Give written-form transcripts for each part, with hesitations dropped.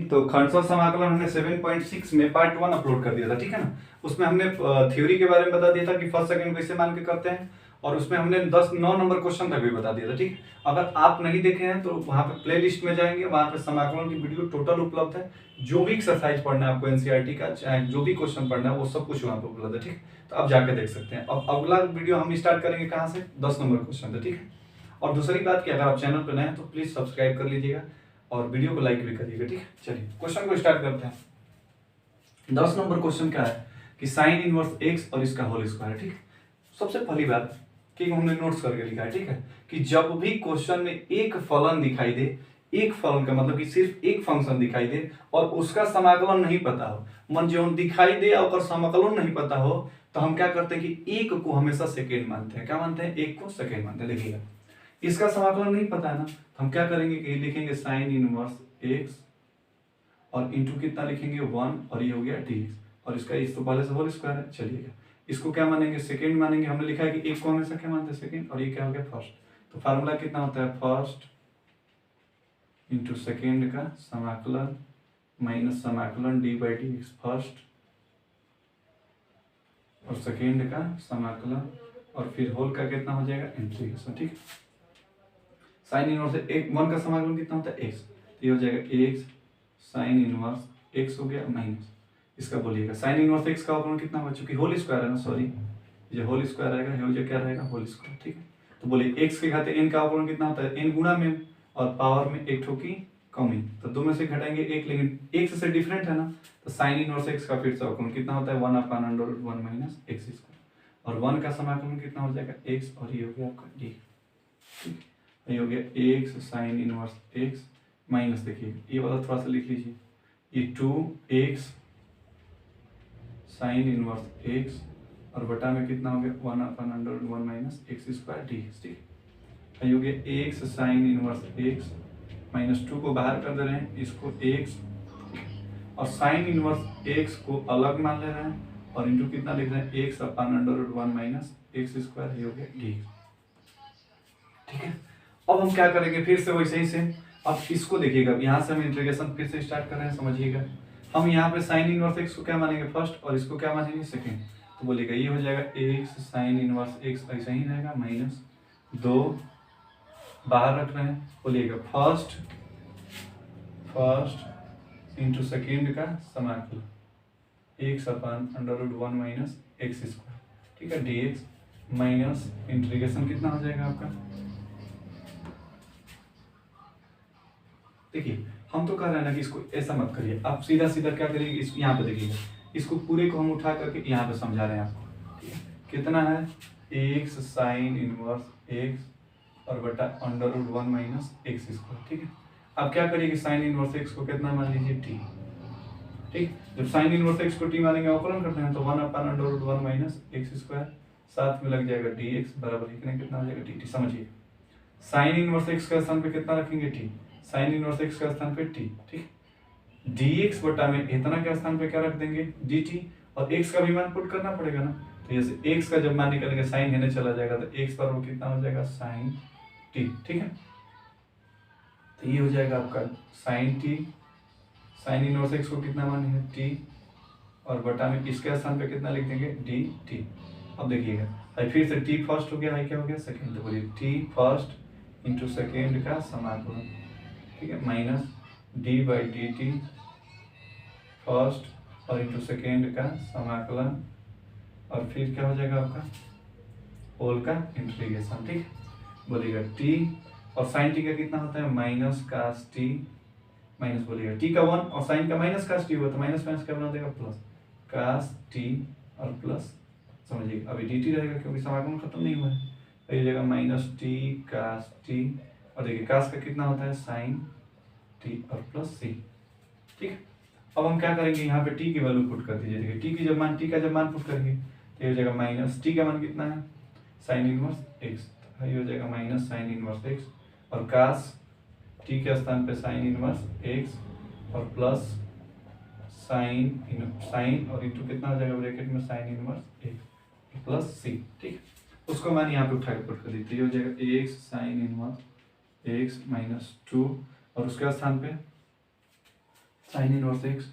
तो खंडशः समाकलन हमने 7.6 में पार्ट 1 अपलोड कर दिया था, ठीक है ना। उसमें हमने थ्योरी के बारे में बता दिया था कि फर्स्ट सेकंड कैसे मान के करते हैं, और उसमें हमने 9 नंबर क्वेश्चन तक भी बता दिया था, ठीक। अगर आप नहीं देखे हैं तो वहाँ पे प्लेलिस्ट में जाएंगे, वहाँ पे समाकलन की वीडियो टोटल उपलब्ध है। जो भी एक्सरसाइज पढ़ना है आपको एनसीईआरटी का, चाहे जो भी क्वेश्चन पढ़ना है वो सब कुछ वहाँ पे उपलब्ध है, ठीक। तो आप जाके देख सकते हैं। अब अगला वीडियो हम स्टार्ट करेंगे कहाँ से, 10 नंबर क्वेश्चन से, ठीक है। और दूसरी बात कि अगर आप चैनल पर नए हैं तो प्लीज सब्सक्राइब कर लीजिएगा और वीडियो को लाइक भी करिएगा, ठीक है। चलिए क्वेश्चन को स्टार्ट करते हैं। 10 नंबर क्वेश्चन क्या है कि साइन इनवर्स एक्स और इसका होल स्क्वायर है, ठीक। सबसे पहली बात कि हमने नोट्स करके लिखा है, ठीक है, कि जब भी क्वेश्चन में एक फलन दिखाई दे, एक फलन का मतलब कि सिर्फ एक फंक्शन दिखाई दे और उसका समाकलन नहीं पता हो, मन जो दिखाई दे और समाकलन नहीं पता हो, तो हम क्या करते हैं कि एक को हमेशा सेकेंड मानते हैं। क्या मानते हैं? एक को सेकेंड मानते हैं। देखिएगा, इसका समाकलन नहीं पता है ना, तो हम क्या करेंगे कि लिखेंगे साइन इनवर्स एक्स और इंटू कितना लिखेंगे 1 और ये हो गया dx, और इसका इस तो पहले से होल स्क्वायर है। चलिएगा, इसको क्या मानेंगे? सेकंड मानेंगे। हमने लिखा है कि एक को हमेशा क्या मानते हैं? सेकंड। और ये क्या हो गया? फर्स्ट। तो फार्मूला कितना होता है? फर्स्ट इंटू सेकेंड का समाकलन माइनस समाकलन d by d x, first और सेकेंड का समाकलन और फिर होल का कितना हो जाएगा? इंटीग्रेशन, ठीक। साइन इनवर्स एक 1 का समाकलन कितना होता है? एक्स। तो ये हो जाएगा एक्स साइन इनवर्स एक्स हो गया माइनस इसका बोलिएगा साइन इनवर्स एक्स का अवकलन कितना होगा? चूंकि होल स्क्वायर है ना, सॉरी, ये होल स्क्वायर रहेगा, ये क्या रहेगा? होल स्क्वायर, ठीक है। तो बोलिए एक्स के खाते एन का अवकलन कितना होता है? एन गुणा में और पावर में एक ठो की कमी, तो दो में से घटाएंगे एक, लेकिन एक्स से डिफरेंट है ना, तो साइन इनवर्स एक्स का फिर से अवकलन कितना होता है? 1/√1 माइनस एक्स स्क्वायर, और 1 का समाकलन कितना हो जाएगा? एक्स, और ये हो गया आपका डी, ठीक। ये हो गया x sign inverse x minus, देखिए ये वाला थोड़ा सा लिख लीजिए, ये 2x साइन इनवर्स x और बटा में कितना हो गया? 1/√1 माइनस एक्स स्क्वायर डी, ठीक। ये हो गया x sine inverse x minus 2 को बाहर कर दे रहे हैं, इसको x और साइन इनवर्स x को अलग मान ले रहे हैं और इंटू कितना लिख रहे हैं? x/√1 माइनस एक्स स्क्वायर, ये हो गया डी, ठीक है। अब हम क्या करेंगे? फिर से वैसे ही से अब इसको देखिएगा, यहाँ से हम इंटीग्रेशन फिर से स्टार्ट कर रहे हैं, समझिएगा। हम यहाँ पे साइन इनवर्स एक्स को क्या मानेंगे? फर्स्ट, और इसको क्या मानेंगे? सेकेंड। तो बोलिएगा ये हो जाएगा एक्स साइन इनवर्स एक्स, ऐसा ही रहेगा, माइनस 2 बाहर रख रहे हैं, बोलिएगा फर्स्ट इंटू सेकेंड का समाकलन x/√1 माइनस एक्स स्क्वायर, ठीक है, dx माइनस इंटीग्रेशन कितना हो जाएगा आपका? देखिए, हम तो कह रहे हैं ना कि इसको ऐसा मत करिए, आप सीधा सीधा क्या करिए, इस यहाँ पे देखिएगा, इसको पूरे को हम उठा करके यहाँ पे समझा रहे हैं आपको, ठीक है। कितना है? एक्स साइन इनवर्स एक्स और बटा √1 माइनस एक्स स्क्वायर, ठीक है। अब क्या करिए कि साइन इनवर्स एक्स को कितना मान लीजिए? टी, ठीक। जब साइन इनवर्स एक्स को टी मानेंगे, अवकलन करते हैं, तो 1/√1 माइनस एक्स स्क्वायर, साथ में लग जाएगा dx बराबर लिखने कितना हो जाएगा? dt। समझिए, साइन इनवर्स एक्स का स्थान पे कितना रखेंगे? टी। साइन इनवर्स एक्स का स्थान पे टी, ठीक। dx बटा में इतना के स्थान पे क्या रख देंगे? dt, और x का भी मान पुट करना पड़ेगा ना, तो जैसे x का जब मान निकलेंगे साइन हेने चला जाएगा, तो x पर वो कितना हो जाएगा? साइन t, ठीक है। तो ये हो जाएगा आपका sine t, sine inverse x को कितना मान है? t, और बटा में इसके स्थान पे कितना लिख देंगे? dt। अब देखिएगा, फिर से t फर्स्ट हो गया, क्या हो गया? सेकेंड। तो बोलिए t फर्स्ट इंटू सेकेंड का समाकलन, ठीक है, minus D by D T first और इंटू सेकेंड का समाकलन, और फिर क्या हो जाएगा आपका? होल का इंटीग्रेशन, ठीक। बोलिएगा टी, और साइन टी का कितना होता है? माइनस कास टी, माइनस बोलिएगा टी का 1 और साइन का माइनस कास टी हुआ, तो माइनस माइनस क्या बना देगा? प्लस कास टी और प्लस, समझिएगा अभी डी टी रहेगा क्योंकि समाकलन खत्म नहीं हुआ है, तो ये जगह माइनस टी कास टी, और देखिए कास का कितना होता है? साइन टी और प्लस सी, ठीक है। अब हम क्या करेंगे? यहाँ पे टी की वैल्यू पुट कर दीजिए, देखिए टी का जब मान पुट करेंगे तो ये हो जाएगा माइनस टी का मान कितना है? साइन इनवर्स एक्स, तो ये हो जाएगा माइनस साइन इनवर्स एक्स, और कास टी के स्थान पे साइन इनवर्स एक्स और प्लस साइन और इंटू कितना हो जाएगा ब्रैकेट में? साइन इनवर्स एक्स प्लस सी, ठीक। उसको मान यहाँ पे उठा के पुट कर दीजिए, ये हो जाएगा x sign inverse x minus 2, और उसके स्थान पे साइन इनवर्स एक्स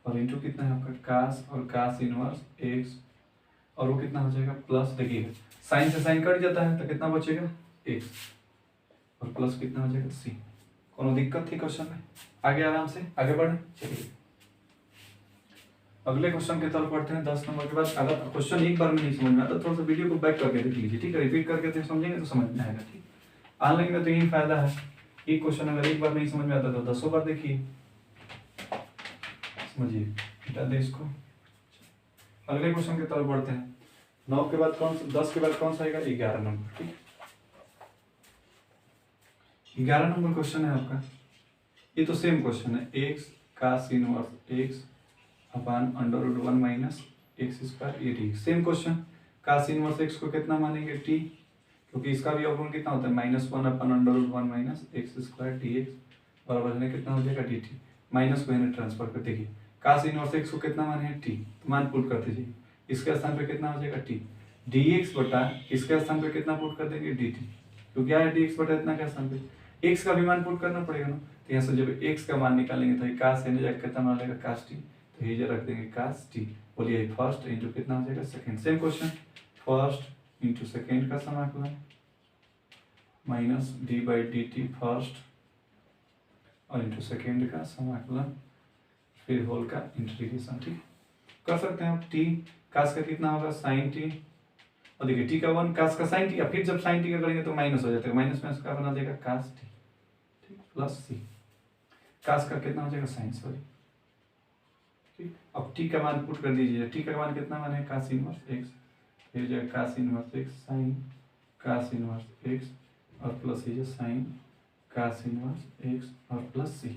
और इंटू कितना है आपका कास और कास इनवर्स एक्स और वो कितना हो जाएगा प्लस, देखिएगा साइन से साइन कट जाता है तो कितना बचेगा एक्स और प्लस कितना हो जाएगा सी। कोनो दिक्कत थी क्वेश्चन में? आगे आराम से आगे बढ़े। चलिए अगले क्वेश्चन की तरफ बढ़ते हैं 10 नंबर के बाद। अगर क्वेश्चन एक बार में नहीं समझ में आता थोड़ा सा वीडियो को बैक करके देख लीजिए, ठीक है, रिपीट करके तो समझेंगे तो समझ में आएगा। ठीक, ऑनलाइन में तो यही फायदा है, एक क्वेश्चन अगर एक बार नहीं समझ में आता तो 10 बार देखिए, समझिए। हटा दे इसको। अगले क्वेश्चन की तरफ बढ़ते हैं। 9 के बाद कौन सा, 10 के बाद कौन सा आएगा? 11 नंबर। ठीक, 11 नंबर क्वेश्चन है आपका। ये तो सेम क्वेश्चन है, x cos inverse x upon under root 1 minus x square ये टी। Same question, cos inverse x को कितना मानेंगे टी, क्योंकि इसका भी अवगुण कितना होता है -1 upon under root 1 minus x square d x बराबर है कितना हो जाएगा डी टी। माइनस को इन्हें ट्रांसफर कर देखिए, कास इनवर्स एक्स को कितना माने हैं टी, तो मान पुट करते जाइए, इसके स्थान पे कितना हो जाएगा टी डी एक्स बटा इसके स्थान पे कितना पुट कर देंगे डी टी, तो क्या है डी एक्स बटा इतना के स्थान पे एक्स का भी मान पुट करना पड़ेगा ना। तो यहाँ से जब एक्स का मान निकालेंगे तो कास यानी जाकर कितना मान लेगा कास टी, तो ये रख देंगे कास टी। बोलिए फर्स्ट इंटू कितना हो जाएगा second. Same question, first into second का समाकलन minus D by D T first और इंटू सेकंड का समाकलन फिर होल का इंटीग्रेशन। ठीक, कर सकते हैं आप। टी कास का कितना होगा साइन टी और देखिए टी का 1 कास का साइन टी, फिर जब साइन टी का करेंगे तो माइनस हो जाता है, माइनस में उसका बना देगा कास टी, ठीक, प्लस सी कास का कितना हो जाएगा साइन, सॉरी। ठीक, अब टी का मान पुट कर दीजिए, टी का मान कितना मान है कास इनवर्स एक्स, फिर जाएगा कास इनवर्स एक्स साइन कास इनवर्स एक्स और प्लस ये साइन कास इनवर्स एक्स और प्लस सी।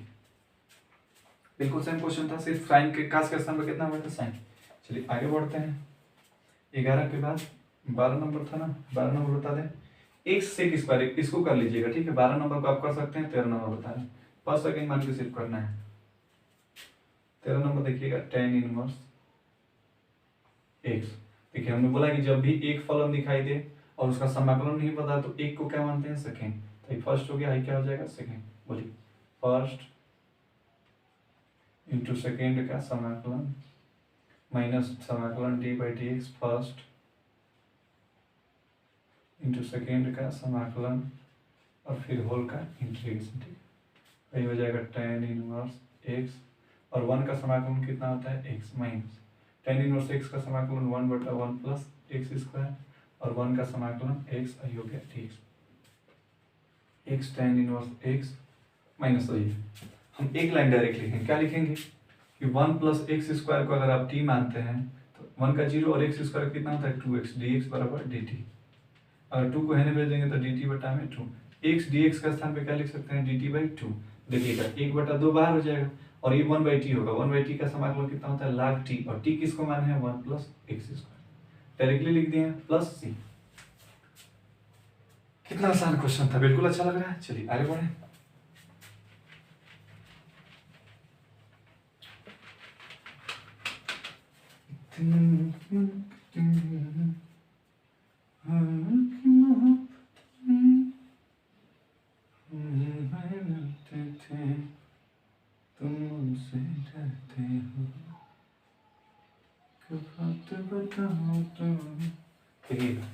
बिल्कुल सेम क्वेश्चन था, सिर्फ साइन के कास के स्थान पर कितना हुआ था साइन। चलिए आगे बढ़ते हैं। 11 के बाद 12 नंबर था ना, 12 नंबर बता दें। एक्स सेक स्क्वायर इसको कर लीजिएगा, ठीक है। 12 नंबर को आप कर सकते हैं, 13 नंबर बता रहे हैं, फर्स्ट सेकंड मान के सिर्फ करना है। 13 नंबर देखिएगा tan इनवर्स एक्स। देखिए हमने बोला कि जब भी एक फलन दिखाई दे और उसका समाकलन नहीं पता तो एक को क्या मानते हैं सेकेंड, तो फर्स्ट हो गया, क्या हो जाएगा सेकेंड। बोलिए फर्स्ट इंटू सेकेंड का समाकलन माइनस समाकलन d by d x first into second का समाकलन और फिर होल का इंटीग्रेशन। ठीक, वही हो जाएगा tan इनवर्स एक्स और 1 का समाकलन कितना होता है x minus tan inverse x का समाकलन 1/1 प्लस एक्स स्क्वायर और 1 का समाकलन एक्स हो गया dx। X tan inverse x minus, हम एक लाइन डायरेक्ट लिखेंगे, क्या लिखेंगे कि 1 प्लस एक्स स्क्वायर को अगर आप t मानते हैं तो 1 का 0 और एक्स स्क्वायर कितना होता है 2x dx बराबर dt। अगर 2 को हेने भेज देंगे तो dt बटा में 2 x dx का स्थान पे क्या लिख सकते हैं dt बाई 2। देखिएगा 1/2 बाहर हो जाएगा और ये 1/t होगा, 1/t का समाकलन कितना होता है log t और t किसको माने हैं 1 प्लस एक्स स्क्वायर, डायरेक्टली लिख दिए प्लस सी। कितना आसान क्वेश्चन था, बिल्कुल अच्छा लग रहा है। चलिए आगे बढ़े। तुमसे डरते हो बताओ तुम। देखिएगा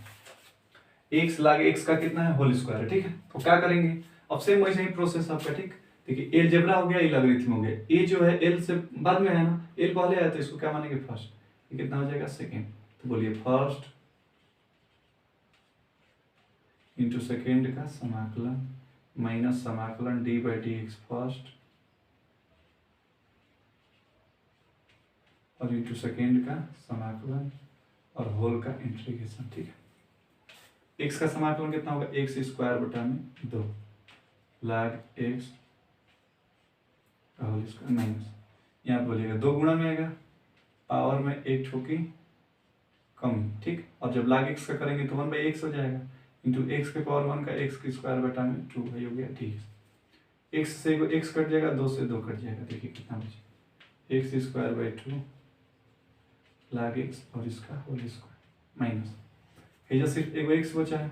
एक्स लाग एक्स का कितना है होल स्क्वायर है, ठीक है। तो क्या करेंगे अब सेम वैसे ही प्रोसेस आपका, ठीक। देखिए एल जेब्रा हो गया, ए लॉगरिथम हो गया, ए जो है एल से बाद में है ना, एल पहले आया तो इसको क्या मानेंगे फर्स्ट, ये कितना हो जाएगा सेकेंड। तो बोलिए फर्स्ट इंटू सेकेंड का समाकलन माइनस समाकलन d by d x first और इंटू सेकेंड का समाकलन और होल का इंटीग्रेशन, ठीक है। एक्स का समाकलन कितना होगा एक्स स्क्वायर बटा में 2 log x whole square minus, यहाँ बोलिएगा 2 गुणा में आएगा पावर में एक ठोकी कम, ठीक। और जब log एक्स का करेंगे तो 1/x हो जाएगा इंटू एक्स के पावर 1 का एक्स की स्क्वायर बटा में 2 भाई हो गया, ठीक। एक्स से एक्स कट जाएगा, 2 से 2 कट जाएगा, देखिए कितना बचे x square by 2 log x और इसका होल स्क्वायर माइनस हेजा सिर्फ एक एक्स बचा है,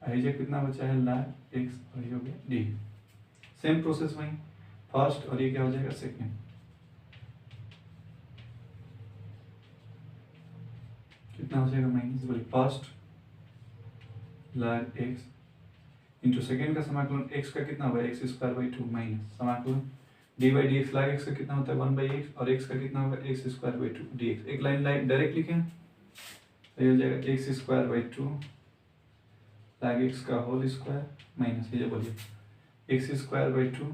हेजा कितना बचा है log एक्स और ये हो गया डी। सेम प्रोसेस वहीं फर्स्ट और ये क्या हो जाएगा सेकेंड। कितना हो जाएगा माइनस, बोलिए first log x into second का समाकलन x का कितना होगा x square by two minus समाकलन d by d x log x का कितना होता है 1/x और x का कितना होगा x square by to D x. एक लाइन डायरेक्ट लिखें तो ये हो जाएगा x square by to log x का होल स्क्वायर माइनस ये बोलिए x square by to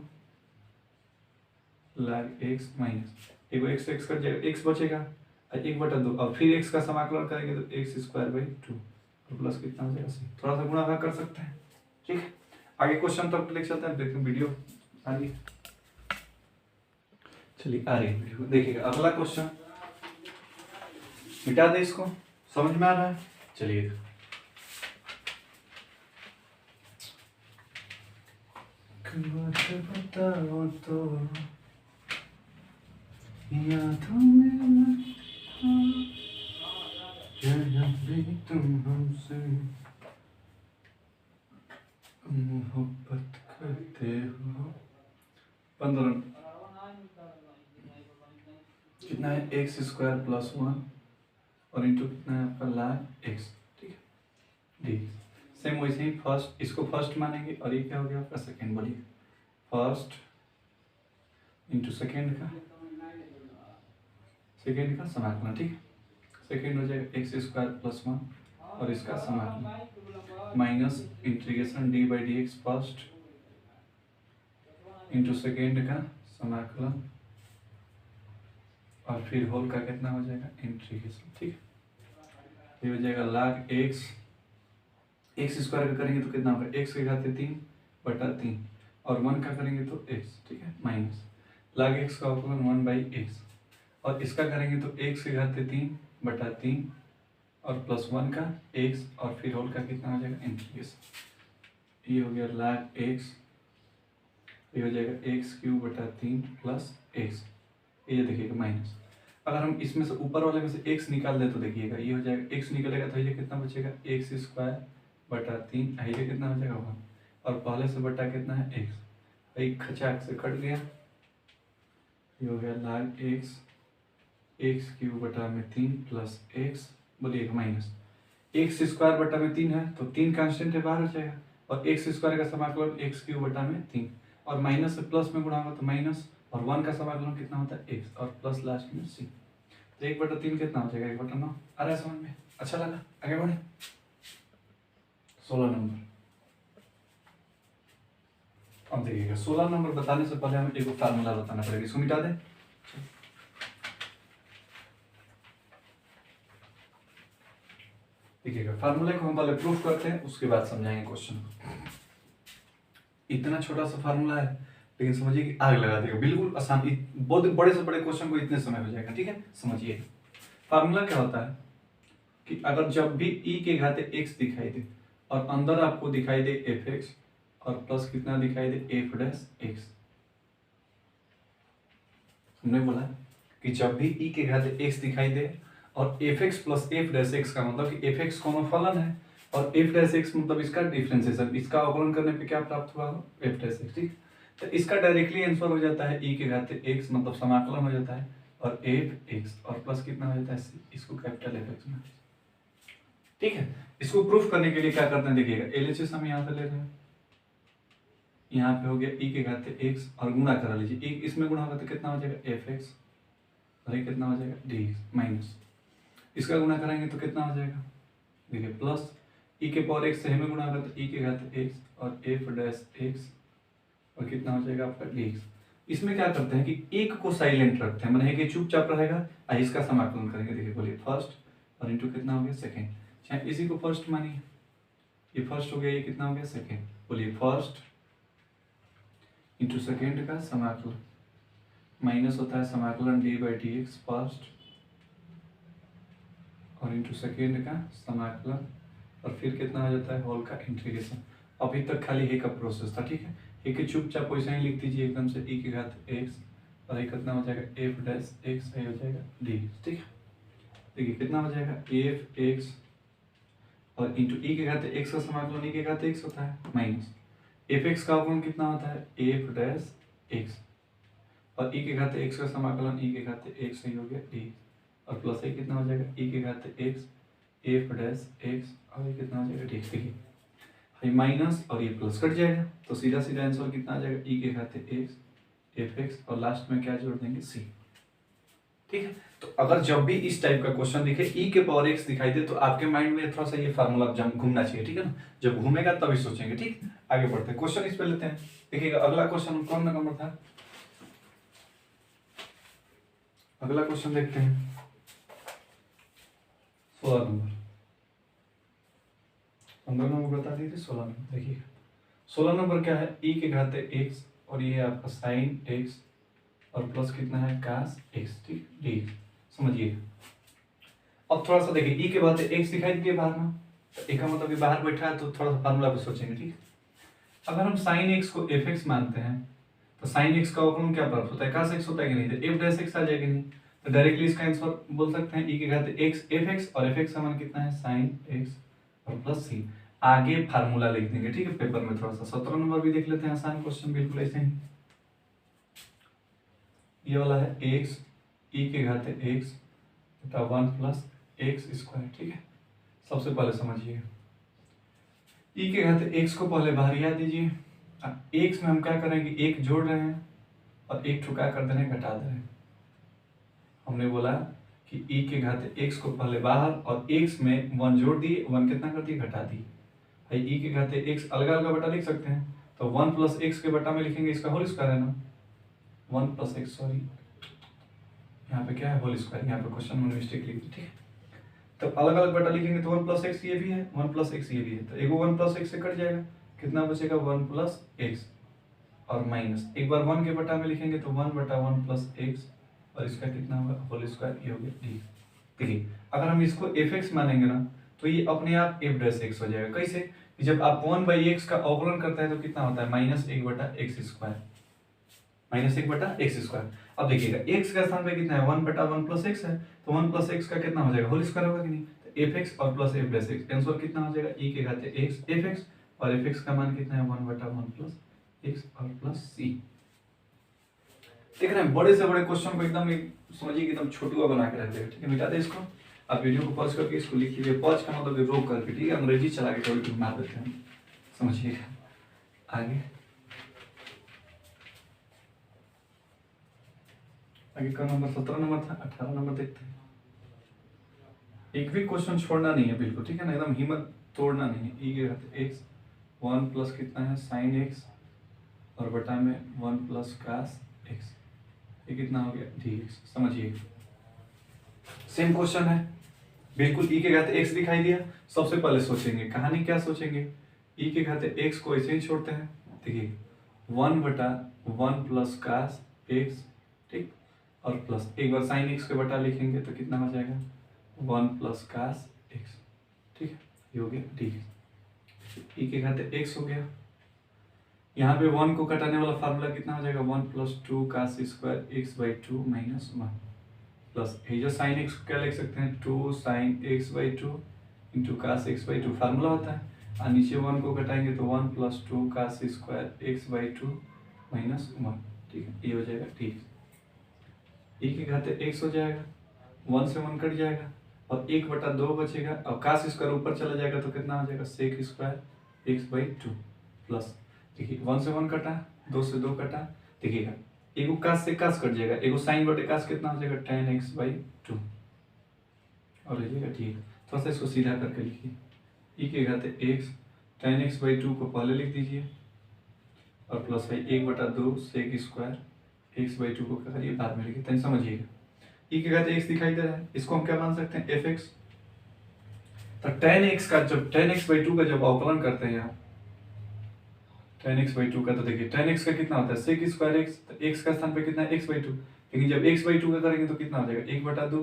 log x minus एक एक्स एक्स कट जाएगा एक्स बचेगा एक बटा दो और फिर x का समाकलन करेंगे तो एक्स स्क्वायर बाई टू और प्लस कितना हो जाएगा सी। थोड़ा सा गुणा कर सकते हैं, ठीक है। आगे क्वेश्चन तक लेके चलते हैं, देखते हैं वीडियो आ रही है। चलिए आ रही है वीडियो, देखिएगा अगला क्वेश्चन। मिटा दे इसको, समझ में आ रहा है। चलिए बताओ तो यादों में जब भी तुम हमसे मोहब्बत करते हो। 15 कितना है एक्स स्क्वायर प्लस 1 और इंटू कितना है आपका log x, ठीक है डी। सेम वैसे ही फर्स्ट इसको फर्स्ट मानेंगे और ये क्या हो गया आपका सेकेंड। बोलिए फर्स्ट इंटू सेकेंड का समाकलन, ठीक है। सेकेंड हो जाएगा एक्स स्क्वायर प्लस 1 और इसका समाकलन minus integration D by d x first into second का समाकलन और फिर होल का कितना हो जाएगा इंटीग्रेशन, ठीक है। ये हो जाएगा log x एक्स स्क्वायर का करेंगे तो कितना होगा एक्स के घाते 3 बटा 3 और 1 का करेंगे तो x, ठीक है माइनस log x का अवकलन 1/x और इसका करेंगे तो x के घाते 3 बटा 3 और प्लस 1 का x और फिर होल का कितना हो जाएगा इंटीग्रेशन। ये हो गया log x, ये हो जाएगा एक्स क्यूब बटा 3 प्लस एक्स, ये देखिएगा माइनस। अगर हम इसमें से ऊपर वाले में से x निकाल दें तो देखिएगा ये हो जाएगा x निकलेगा तो ये कितना बचेगा एक्स स्क्वायर बटा 3 ये कितना हो जाएगा 1 और पहले से बटा कितना है x, एक खचाक से कट गया। ये हो गया log x एक्स क्यूब बटा में 3 प्लस एक्स बोलिएगा माइनस एक्स स्क्वायर बटा में 3 है तो 3 कांस्टेंट है बाहर हो जाएगा और एक्स स्क्वायर का समाकलन एक्स क्यूब बटा में 3 और माइनस से प्लस में गुणा होगा तो माइनस और 1 का समाकलन कितना होता है एक्स और प्लस लास्ट में सी। तो 1/3 कितना हो जाएगा 1/9। आ रहा है समझ में, अच्छा लगा, आगे बढ़े। 16 नंबर। अब देखिएगा 16 नंबर बताने से पहले हमें एक फार्मूला बताना पड़ेगा, इसको मिटा दें। देखिएगा फार्मूले को हम पहले प्रूफ करते हैं उसके बाद समझाएंगे क्वेश्चन को। इतना छोटा सा फार्मूला है लेकिन समझिए कि आग लगा देगा, बिल्कुल आसान। बहुत बड़े से बड़े क्वेश्चन को इतने समय हो जाएगा, ठीक है। समझिए फार्मूला क्या होता है कि अगर जब भी e के घाते x दिखाई दे और अंदर आपको दिखाई दे fx और प्लस कितना दिखाई दे f डैश x, हमने बोला कि जब भी e के घाते x दिखाई दे और fx plus f dash x का मतलब कि fx कौन फलन है और f डैश x मतलब इसका डिफरेंशिएशन, इसका अवकलन करने पे क्या प्राप्त हुआ f डैश x, ठीक। तो इसका डायरेक्टली आंसर हो जाता है e के घाते x मतलब समाकलन हो जाता है और f x और प्लस कितना हो जाता है c, इसको कैपिटल f x में, ठीक है। इसको प्रूफ करने के लिए क्या करते हैं देखिएगा LHS हम यहाँ पे ले रहे हैं, यहाँ पे हो गया e के घाते x और गुणा करा लीजिए, इसमें गुणा होगा तो कितना हो जाएगा fx और ये कितना हो जाएगा dx माइनस इसका गुणा कराएंगे तो कितना हो जाएगा देखिए प्लस e के पावर x से हमें गुणा होगा तो e के घाते x और f डैश x और कितना हो जाएगा आपका dx। इसमें क्या करते हैं कि एक को साइलेंट रखते हैं, मतलब कि चुपचाप रहेगा, इसका समाकलन करेंगे। देखिए बोलिए फर्स्ट और इंटू कितना हो गया सेकेंड, चाहे इसी को फर्स्ट मानिए, ये फर्स्ट हो गया, ये कितना हो गया सेकेंड। बोलिए फर्स्ट इंटू सेकेंड का समाकलन माइनस होता है समाकलन d by d x first और इंटू सेकेंड का समाकलन और फिर कितना हो जाता है होल का इंटीग्रेशन। अभी तक खाली ए का प्रोसेस था, ठीक है। ए के चुपचाप वैसे ही लिख दीजिए एकदम से e के घात x और ये कितना हो जाएगा f डैश x हो जाएगा d, ठीक है। देखिए कितना हो जाएगा f x और इंटू e के घात x का समाकलन e के घात x होता है माइनस f x का अवकलन कितना होता है f डैश x और e के घात x का समाकलन e के घात x सही हो गया d, और प्लस a कितना हो जाएगा e के घात x f डैश x, और ये कितना हो जाएगा d। देखिए ये माइनस और ये प्लस कट जाएगा, तो सीधा सीधा आंसर कितना आ जाएगा e के घात x एफ एक्स, और लास्ट में क्या जोड़ देंगे c। ठीक है, तो अगर जब भी इस टाइप का क्वेश्चन दिखे e के पावर x दिखाई दे तो आपके माइंड में थोड़ा सा ये फार्मूला घूमना चाहिए। ठीक है ना, जब घूमेगा तभी सोचेंगे। ठीक, आगे बढ़ते हैं, क्वेश्चन इस पे लेते हैं। देखिएगा अगला क्वेश्चन कौन नंबर था, अगला क्वेश्चन देखते हैं 16 नंबर, 15 नंबर बता दिए थे, 16 नंबर। देखिएगा 16 नंबर क्या है, e के घात x और ये आपका साइन x और प्लस कितना है कास x, ठीक डी। समझिए अब थोड़ा सा देखिए e के बाद x दिखाई दिए बाहर में, तो एक का मतलब कि बाहर बैठा है, तो थोड़ा सा फार्मूला पे सोचेंगे। ठीक, अगर हम साइन x को एफ एक्स मानते हैं तो साइन x का अवकलन क्या प्राप्त होता है, कास x होता है कि नहीं, तो एफ डैश एक्स आ जाएगा नहीं, तो डायरेक्टली इसका आंसर बोल सकते हैं e के घात x एफ एक्स, और एफ एक्स का मान कितना है साइन x और प्लस c। आगे फार्मूला लिख देंगे। ठीक है, पेपर में थोड़ा सा 17 नंबर भी देख लेते हैं, आसान क्वेश्चन बिल्कुल ऐसे ही। ये वाला है x e के घात x बटा 1 प्लस एक्स स्क्वायर। ठीक है, सबसे पहले समझिए e के घात x को पहले बाहर याद दीजिए, x में हम क्या करेंगे, एक जोड़ रहे हैं और एक ठुका कर दे रहे हैं, घटा दे रहे हैं। हमने बोला कि e के घात x को पहले बाहर और x में 1 जोड़ दिए, 1 कितना कर दिए घटा दिए। भाई e के घात x अलग अलग बटा लिख सकते हैं, तो 1 प्लस x के बटा में लिखेंगे, इसका होल स्क्वायर है ना, 1 प्लस एक्स, सॉरी यहाँ पे क्या है होल स्क्वायर, यहाँ पे क्वेश्चन में मिस्टेक लिखी। ठीक है, तो अलग अलग बटा लिखेंगे तो 1 प्लस एक्स ये भी है, 1 प्लस एक्स ये भी है, तो एगो 1 प्लस एक्स से कट जाएगा, कितना बचेगा 1 प्लस एक्स, और माइनस एक बार 1 के बटा में लिखेंगे तो 1 बटा 1 प्लस एक्स, और इसका कितना होगा होल स्क्वायर, ये हो गया डी। देखिए अगर हम इसको एफ एक्स मानेंगे ना तो ये अपने आप एफ डैश एक्स हो जाएगा। कैसे कि जब आप 1 बाई एक्स का अवकलन करते हैं तो कितना होता है माइनस 1 बटा एक्स स्क्वायर, माइनस 1 बटा एक्स स्क्वायर। अब देखिएगा x का स्थान पे कितना है 1 बटा 1 प्लस एक्स है, तो 1 प्लस एक्स का कितना हो जाएगा होल स्क्वायर होगा कि नहीं, तो एफ एक्स और plus F dash x, answer कितना हो जाएगा e के घात x एफ एक्स, और एफ एक्स का मान कितना है 1 बटा 1 प्लस एक्स और प्लस c। देख रहे हैं बड़े से बड़े क्वेश्चन को एकदम समझिए एकदम छोटुआ बना के रख देगा। ठीक है, मिटा दे इसको, आप वीडियो को पॉज करके इसको लिख लीजिए, पॉज का मतलब रोक करके। ठीक है, अंग्रेजी चला के थोड़ी घुमा देते हैं, समझिएगा। आगे आगे का नंबर 17 नंबर था, 18 नंबर देखते हैं। एक भी क्वेश्चन छोड़ना नहीं है बिल्कुल, ठीक है ना, एकदम हिम्मत तोड़ना नहीं है। e के घात x 1 प्लस कितना है साइन x और बटा में 1 प्लस कास x, ये कितना हो गया dx। समझिए सेम क्वेश्चन है बिल्कुल, e के घात x दिखाई दिया, सबसे पहले सोचेंगे कहानी क्या सोचेंगे, e के घात x को ऐसे ही छोड़ते हैं। देखिए 1 बटा 1 प्लस कास x, ठीक, और प्लस एक बार साइन x के बटा लिखेंगे तो कितना हो जाएगा 1 प्लस कास x। ठीक है, ये हो गया dx, e के घात x हो गया। यहाँ पे 1 को कटाने वाला फार्मूला कितना हो जाएगा 1 plus 2 cos square x by 2 minus 1 plus ये जो साइन x को क्या लिख सकते हैं 2 sine x by 2 into cos x by 2 formula होता है, और नीचे 1 को कटाएंगे तो 1 plus 2 cos square x by 2 minus 1। ठीक है, ये हो जाएगा ठीक, e के घात x हो जाएगा, 1 से 1 कट जाएगा और 1 बटा 2 बचेगा, और कास स्क्वायर ऊपर चला जाएगा तो कितना हो जाएगा sec square x by 2 plus, देखिए 1 से 1 कटा, 2 से 2 कटा, देखिएगा एगो कास से कास कट जाएगा, एगो साइन बटे कास कितना हो जाएगा tan x बाई 2, और लीजिएगा ठीक, थोड़ा सा इसको सीधा करके लिखिए, e के घात x tan x बाई 2 को पहले लिख दीजिए, और प्लस है 1 बटा 2 सेक स्क्वायर x बाई 2 को क्या करिए बाद में लिखिए, तनी समझिएगा। e के घात x दिखाई दे रहा है, इसको हम क्या मान सकते हैं एफ एक्स, तो tan x का जब tan x बाई 2 का जब अवकलन करते हैं यहाँ tan x बाई 2 का, तो देखिए tan x का कितना होता है सेक स्क्वायर x, तो x का स्थान पे कितना है x बाई 2, लेकिन जब x बाई 2 का करेंगे तो कितना हो जाएगा 1 बटा 2,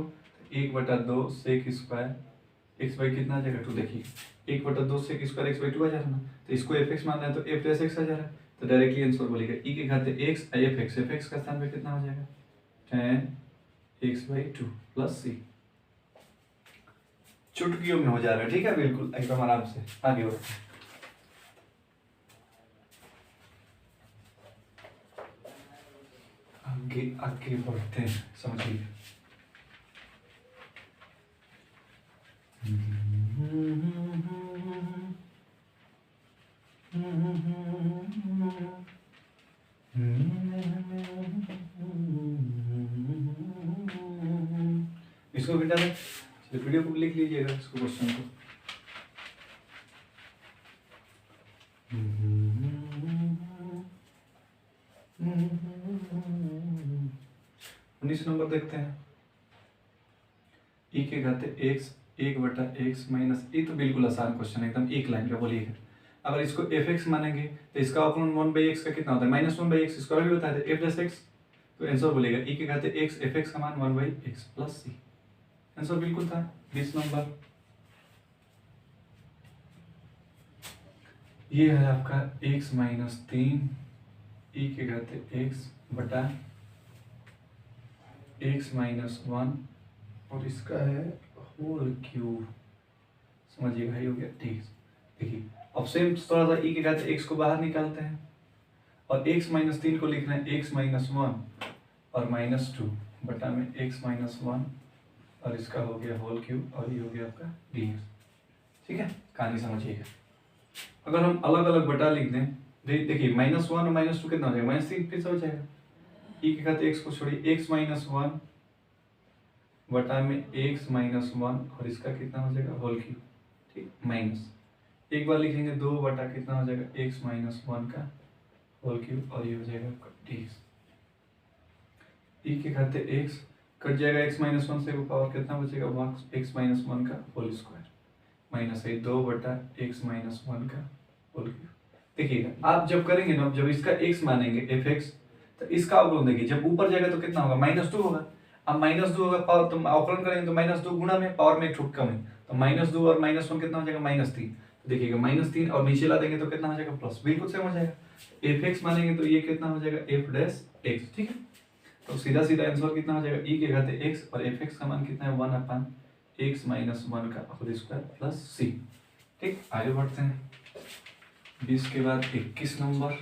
1 बटा 2 सेक स्क्वायर x बाई कितना आ जाएगा 2, देखिए 1 बटा 2 सेक स्क्वायर x बाई 2 आ जा रहा है ना, तो इसको एफ एक्स मानना है तो एफ डैश एक्स आ जा रहा है, तो डायरेक्टली आंसर बोलेगा e के घात x एफ एक्स का स्थान पे कितना हो जाएगा tan x by 2 plus c, चुटकियों में हो जा रहा है। ठीक है, बिल्कुल एकदम आराम से आगे बढ़ते हैं। आगे आगे बढ़ते हैं, समझिए। इसको बेटा वीडियो को लिख लीजिएगा इसको क्वेश्चन को। उन्नीस नंबर देखते हैं। ई के घाते एक्स 1/x माइनस, ये तो बिल्कुल आसान क्वेश्चन है एकदम, एक लाइन का बोलिए। अगर इसको एफ एक्स मानेंगे तो इसका अवकलन 1/x का कितना होता है, -1/x, इसको अभी बताया था एफ प्लस एक्स। तो आंसर बोलेगा ई के घाते x एफ एक्स का मान 1/x प्लस सी। आंसर बिल्कुल था 20 नंबर। ये है आपका x माइनस 3 ई के घाते x बटा x माइनस 1 और इसका है होल क्यूब। समझिए भाई, हो गया ठीक। देखिए अब सेम थोड़ा सा ई के घाते x को बाहर निकालते हैं और x माइनस 3 को लिख रहे हैं x माइनस 1 और -2 बटा में x माइनस 1 और इसका हो गया होल क्यूब और ये हो गया आपका dx। ठीक है, कहानी समझिएगा। अगर हम अलग अलग बटा लिख दें, देखिए -1 और -2 कितना हो जाएगा, -3 फिर से हो जाएगा। ई के घाते x को छोड़िए, x माइनस 1 बटा में x माइनस 1 और इसका कितना हो जाएगा होल क्यूब। ठीक, माइनस एक बार लिखेंगे 2 बटा कितना हो जाएगा x माइनस 1 का होल क्यूब और ये हो जाएगा आपका dx। ई के घाते x कट जाएगा, x माइनस 1 से वो पावर कितना बचेगा 1 x माइनस 1 का होल स्क्वायर माइनस है 2 बटा x माइनस 1 का होल क्यूब। देखिएगा आप जब करेंगे ना, जब इसका x मानेंगे एफ एक्स, तो इसका अवकलन देखिए, जब ऊपर जाएगा तो कितना होगा -2 होगा। अब -2 होगा पावर, तो अवकलन करेंगे तो -2 गुणा में पावर में एक ठुक कम है, तो -2 और -1 कितना हो जाएगा -3। तो देखिएगा -3 और नीचे ला देंगे तो कितना हो जाएगा प्लस, बिल्कुल सेम हो जाएगा। एफ एक्स मानेंगे तो ये कितना हो जाएगा एफ डैश एक्स। ठीक है, तो सीधा सीधा आंसर कितना हो जाएगा ई के घाते x और एफ एक्स का मान कितना है 1/x माइनस 1 का होल स्क्वायर प्लस सी। ठीक, आगे बढ़ते हैं। 20 के बाद 21 नंबर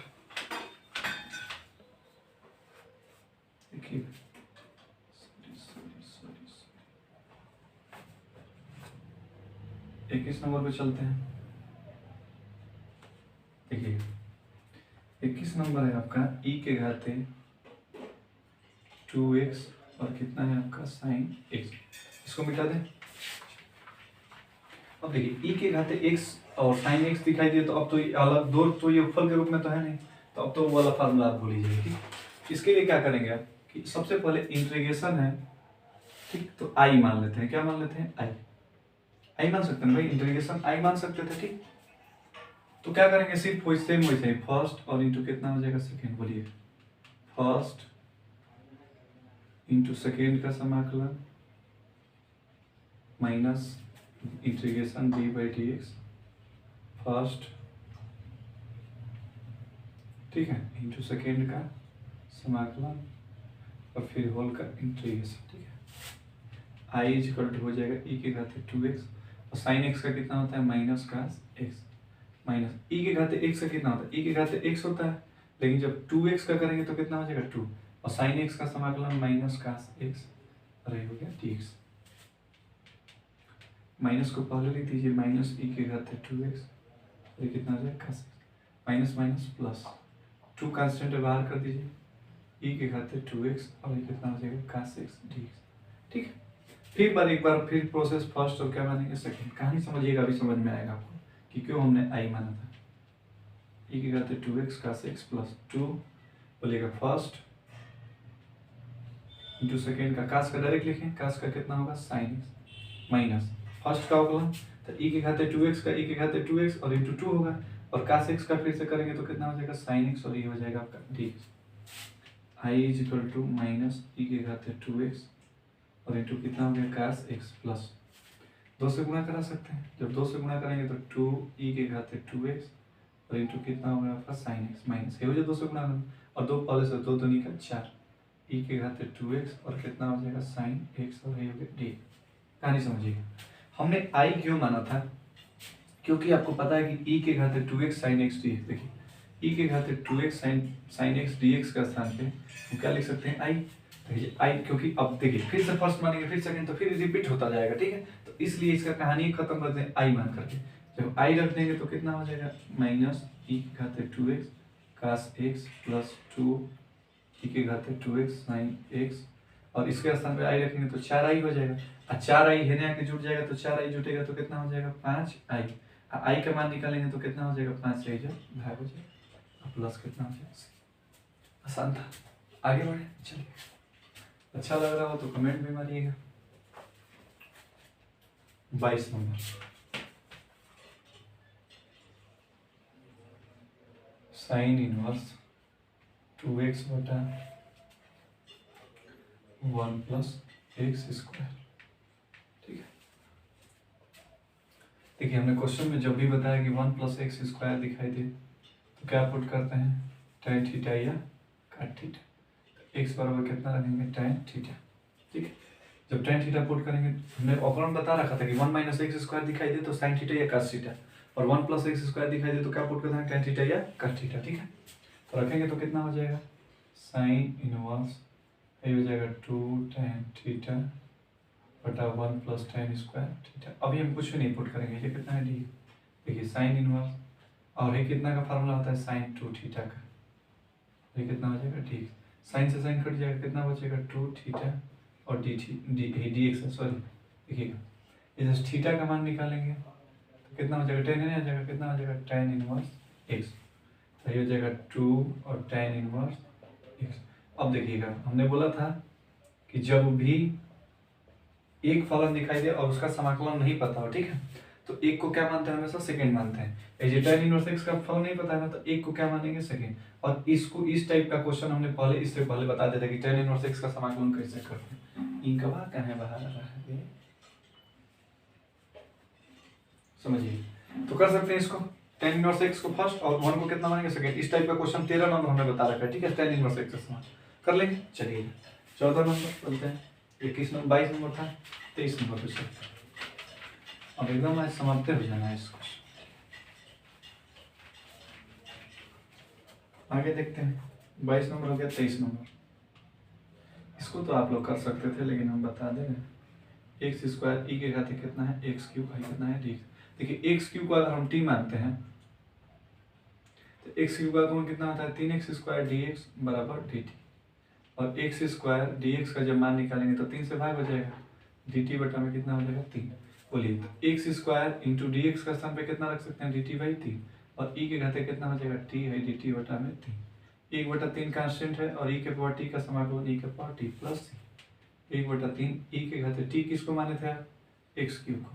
देखिए, 21 नंबर पे चलते हैं। देखिए 21 नंबर है आपका ई के घाते 2x और कितना है आपका sin x। इसको मिटा दें। अब देखिए ई के घाते x और sin x दिखाई दिए, तो अब तो ये अलग दो, तो ये फल के रूप में तो है नहीं, तो अब तो वो वाला फार्मूला आप भूल लीजिए। ठीक, इसके लिए क्या करेंगे आप कि सबसे पहले इंटीग्रेशन है, ठीक, तो आई मान लेते हैं। क्या मान लेते हैं, आई मान सकते हैं भाई, इंटीग्रेशन आई मान सकते थे। ठीक, तो क्या करेंगे, सिर्फ वही सेम वैसे ही फर्स्ट और इंटू कितना हो जाएगा सेकेंड, बोलिए फर्स्ट इंटू सेकेंड का समाकलन minus integration D by d x first, ठीक है, इंटू सेकेंड का समाकलन और फिर होल का इंटीग्रेशन। ठीक है, आई इज इक्वल टू हो जाएगा ई के घाते 2x और साइन एक्स का कितना होता है minus cos x, minus e के घाते x का कितना होता है, ई के घाते x होता है, लेकिन जब 2x का करेंगे तो कितना हो जाएगा 2 और साइन एक्स का समाकलन माइनस कास एक्स और ये हो गया dx। माइनस को पहले लिख दीजिए, माइनस ई के घाते 2x और ये कितना हो जाएगा कास माइनस माइनस प्लस 2 कांस्टेंट बाहर कर दीजिए, ई के घाते 2x और ये कितना हो जाएगा कास एक्स dx। ठीक है, फिर एक बार फिर प्रोसेस फर्स्ट और क्या मानेंगे सेकंड। कहानी समझिएगा, अभी समझ में आएगा आपको कि क्यों हमने आई माना था। ई के घाते 2x कास x प्लस 2 बोलेगा फर्स्ट इंटू सेकेंड का कास का डायरेक्ट लिखें, कास का कितना होगा साइन x माइनस फर्स्ट का होगा तो ई के घाते 2x का ई के घाते 2x और इंटू 2 होगा और कास x का फिर से करेंगे तो कितना हो जाएगा साइन x और ये हो जाएगा आपका dx। I is equal to minus e के घाते 2x और इंटू कितना हो गया कास x प्लस 2 से गुणा करा सकते हैं, जब 2 से गुणा करेंगे तो 2 ई के घाते 2x और इंटू कितना होगा आपका साइन x माइनस ये हो जाए 2 से गुणा और 2 पहले से 2 दूनी का 4 ई के घाते 2x और कितना हो जाएगा साइन x और ये हो गया d। कहानी समझिएगा, हमने i क्यों माना था, क्योंकि आपको पता है कि e के घाते 2x साइन x dx। देखिए ई के घात 2x sine x D x का स्थान पे हम क्या लिख सकते हैं, आई। तो ये आई, क्योंकि अब देखिए फिर से फर्स्ट मानेंगे, फिर सेकंड, तो फिर रिपीट होता जाएगा, ठीक है। तो इसलिए इसका कहानी खत्म करते हैं आई मान करके। जब आई रख देंगे तो कितना हो जाएगा, माइनस ई के घात 2x कास एक्स प्लस 2 ई के घात 2x साइन एक्स, और इसके स्थान पे आई रखेंगे तो 4i हो जाएगा। और 4i है ना, जुट जाएगा, तो 4i जुटेगा तो कितना हो जाएगा, 5i। आई का मान निकालेंगे तो कितना हो जाएगा, 5 से भाग हो जाएगा, प्लस कितना हो जाएगा। आसान था, आगे बढ़े चलिए। अच्छा लग रहा हो तो कमेंट भी मारिएगा। 22 नंबर, साइन इनवर्स 2x बटा 1 प्लस एक्स स्क्वायर, ठीक है। देखिए हमने क्वेश्चन में जब भी बताया कि 1 प्लस एक्स स्क्वायर दिखाई दे तो क्या पुट करते हैं, tan थीटा या काट थीटा। एक्स बराबर कितना रखेंगे, tan थीटा, ठीक है। जब tan थीटा पुट करेंगे, हमने ऑपरेंड बता रखा था कि 1 माइनस एक्स स्क्वायर दिखाई दे तो sin थीटा या cos थीटा, और 1 प्लस एक्स स्क्वायर दिखाई दे तो क्या पुट करते हैं, tan थीटा या cot थीटा, ठीक है। तो रखेंगे तो कितना हो जाएगा, साइन इनवर्स ये हो जाएगा 2 tan थीटा बटा 1 प्लस tan स्क्वायर थीटा। अभी हम कुछ भी नहीं पुट करेंगे, ये कितना है डी। देखिए साइन इनवर्स, और ये कितना का फार्मूला होता है, साइन 2 थीटा का, ये कितना हो जाएगा, ठीक। साइन से साइन कट जाएगा, कितना बचेगा 2 थीटा और डी एक्स, सॉरी देखिएगा, ये जब थीटा का मान निकालेंगे तो कितना हो जाएगा, tan नहीं आ जाएगा, कितना हो जाएगा, tan इनवर्स एक्स। तो ये हो जाएगा 2 और tan इनवर्स एक्स। अब देखिएगा हमने बोला था कि जब भी एक फलन दिखाई दे और उसका समाकलन नहीं पता हो, ठीक है, तो एक को क्या मानते हैं, हमेशा सेकंड मानते हैं। ये tan इनवर्स एक्स का फलन नहीं पता है ना, तो एक को क्या मानेंगे, सेकंड। और इसको इस टाइप का क्वेश्चन हमने पहले, इससे पहले बता देते कि tan इनवर्स एक्स का समाकलन कैसे करते हैं। इनका बात कहाँ बाहर आ रहा है, समझिए। तो कर सकते हैं इसको, tan इनवर्स एक्स को फर्स्ट और 1 को कितना मानेंगे, सेकंड। इस टाइप का क्वेश्चन 13 नंबर हमने बता रखा है, ठीक है, tan इनवर्स एक्स का समान कर लेंगे। चलिए 14 नंबर चलते हैं, 21 नंबर 22 नंबर था, 23 नंबर पे चलते हैं। अब एकदम आज समाप्त हो जाना है इसको, आगे देखते हैं। 22 नंबर हो गया, 23 नंबर। इसको तो आप लोग कर सकते थे, लेकिन हम बता दें, एक्स स्क्वायर ई के घात कितना है, एक्स क्यूब भाई कितना है, डी। देखिए एक्स क्यूब को अगर हम टी मानते हैं तो एक्स क्यूब का गुण कितना होता है, 3x स्क्वायर डी एक्स बराबर डी टी। और एक्स स्क्वायर डी एक्स का जब मान निकालेंगे तो 3 से भाग हो जाएगा, डी टी बटा में कितना हो जाएगा, 3। बोलिए तो x square into D x का स्थान पे कितना रख सकते हैं, डी टी बाई 3, और ई के घाते कितना हो जाएगा, टी है डी टी बटा में 3। 1/3 कांस्टेंट है, और ई के पावर टी का समाकलन ई के पावर टी प्लस सी, 1/3 ई के घाते टी किसको माने थे आप, एक्स क्यूब को,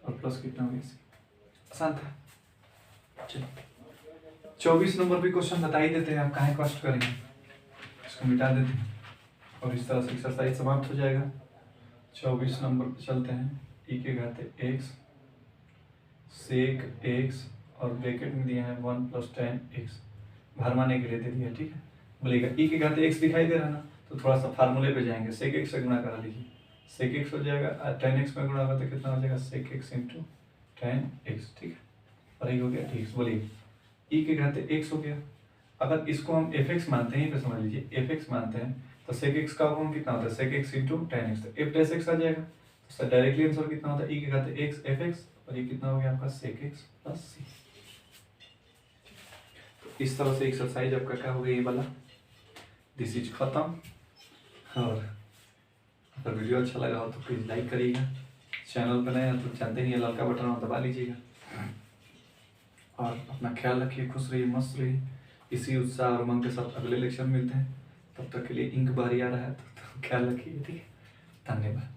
और प्लस कितना हो गया सी। आसान था। चलिए 24 नंबर भी क्वेश्चन बता ही देते हैं, आप काहे कष्ट करेंगे, इसको मिटा देते हैं और इस तरह से एक्सरसाइज समाप्त हो जाएगा। 24 नंबर पे चलते हैं, ई के घाते एक्स सेक एक्स और ब्रैकेट में दिया है 1 प्लस tan एक्स, भरमाने के लिए दे दिया, ठीक है। बोलेगा ई के घाते एक्स दिखाई दे रहा ना, तो थोड़ा सा फार्मूले पे जाएंगे, सेक एक्स से गुणा करा लीजिए, सेक एक्स हो जाएगा, tan एक्स में गुणा करते कितना हो जाएगा, sec x into tan x, ठीक है। और ये हो गया ठीक। बोलिए ई के घाते एक्स हो गया, अगर इसको हम एफ एक्स मानते हैं, तो समझ लीजिए एफ एक्स मानते हैं, तो सेक एक्स का गुण कितना होता है, sec x into tan x, तो एफ डैश एक्स आ जाएगा। तो डायरेक्टली आंसर कितना होता है, ई के घाते एक्स एफ एक्स, और ये कितना हो गया आपका सेक एक्स प्लस सी। तो इस तरह से एक्सरसाइज आपका क्या हो गया, ये वाला दिस इज खत्म। और अगर वीडियो अच्छा लगा हो तो प्लीज़ लाइक करिएगा, चैनल पर नए हैं तो जानते नहीं है लड़का बटन और दबा लीजिएगा, और अपना ख्याल रखिए, खुश रहिए, मस्त रहिए। इसी उत्साह और उमंग के साथ अगले लेक्चर मिलते हैं, तब तक के लिए इंक बारी आ रहा है, तो ख्याल रखिए, ठीक है। धन्यवाद।